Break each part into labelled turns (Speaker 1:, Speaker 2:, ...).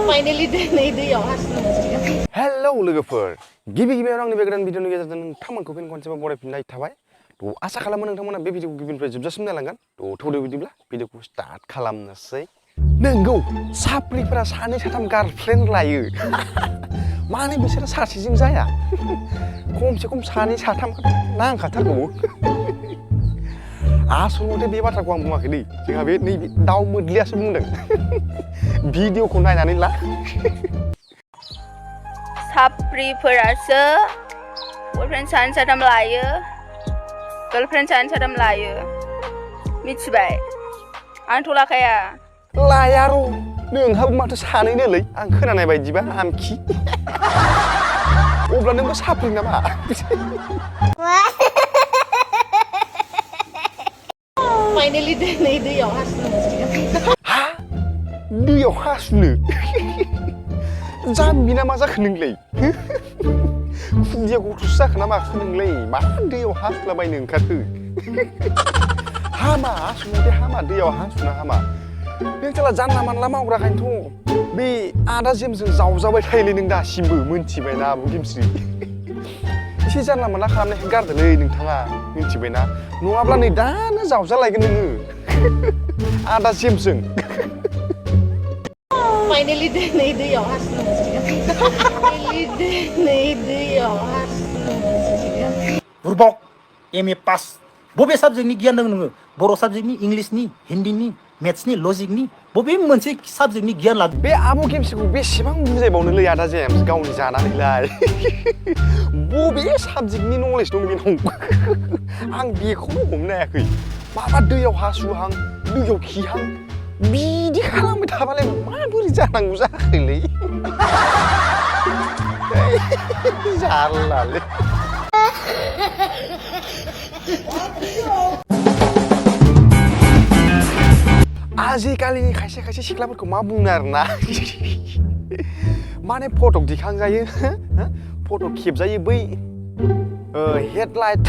Speaker 1: Finally दिनै दैयाव हारसिं मोनसिगोन।
Speaker 2: हेलौ लोगोफोर गिबियावनो आंनि बे गोदान भिडिअनि गेजेरजों नोंथांमोनखौ फिन खनसेबाव बरायफिननाय थाबाय थ' आसा खालामो नोंथांमोना बे भिडिअखौ गिबिनिफ्राय जोबजासिम नायलांगोन थ' थौदो बिदिब्ला भिडिअखौ स्टार्ट खालामनोसै नंगौ साप्रिफोरा सानै साथाम गार्लफ्रेन्ड लायो माने बिसोरो सासेजों जाया खमसे खम सानै साथाम नांखाथारगौ आसलथे बे बाथ्राखौ आं बुङाखै दै जोंहा बे नैबे दाउ मोद्लियासो बुंदों भिडिअखौ नायनानै ला
Speaker 3: साप्रिफोरासो बयफ्रेन्ड सानै साथाम लायो गार्लफ्रेन्ड सानै साथाम लायो मिथिबाय आंथ' लाखाया
Speaker 2: लाया र' नोंहाबो माथो सानैनोलै आं खोनानाय बायदिबा आमखि अब्ला नोंबो साप्रि नामा
Speaker 1: Finally दिनै दैयाव हारसिं मोनसिगोन।
Speaker 2: हा दैयाव हासुनो जाम्बि ना मा जाखो नोंलाय खुदिया गथ'सो जाखो ना माखो नोंलाय मा दैयाव हासुलाबायनो ओंखारखो हामा हासुनो हामा दैयाव हासुनो हामा नों साला जानला मानला मावग्राखायनोथ' बे आदा जेमजों जावजाबाय थायोलै नों दासिमबो मोनथिबायना आब' गेमस्रि एसे जानला मानला खालामनायखौ गारदोलै नोंथाङा मिथिबायना नङाब्ला नै दानो जावजालायगोन नोङो आदा जेमजों
Speaker 1: Finally दिनै दैयाव हारसिं मोनसिगोन। Finally दिनै दैयाव हारसिं मोनसिगोन।
Speaker 4: बुरबक एमए पास बबे साबजेक्टनि गियान दं नोङो बर' साबजेक्टनि इंलिसनि हिन्दीनि मेथ्सनि लजिकनि बबे मोनसे साबजेक्टनि गियान लादों
Speaker 2: बे आब' गेमस्रिखौ बेसेबां बुजायबावनोलै आदा जेम्स गावनि जानानैलाय बबे साबजेक्टनि नलेज दं बेनाव आं बेखौनो हमनो हायाखै माबा दैयाव हासुहां दैयाव खिहां बिदि खालामबाय थाबालाय माबोरै जानांगौ जाखोलै जारलालै आजिखालिनि खायसे खायसे सिख्लाफोरखौ मा बुंनो आरोना माने फटक दिखांजायो फटक खेबजायो बै हेडलाइट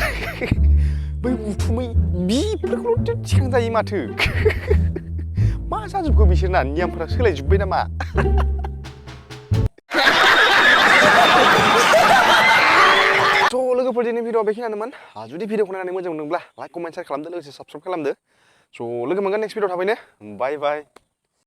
Speaker 2: बै उथुमै बिफोरखौल' थिखांजायो माथो मा जाजोबखो बिसोरना नियमफोरा सोलायजोब्बाय नामा थ' लोगोफोर दिनै भिडिअआ बेखिनियानोमोन जुदि भिडिअखौ नायनानै मोजां मोनदोंब्ला लाइक कमेन्ट शेयार खालामदो लोगोसे साबस्क्राइब खालामदो स' लोगो मोनगोन नेक्स्ट भिडिअ थाबैनो बाय बाय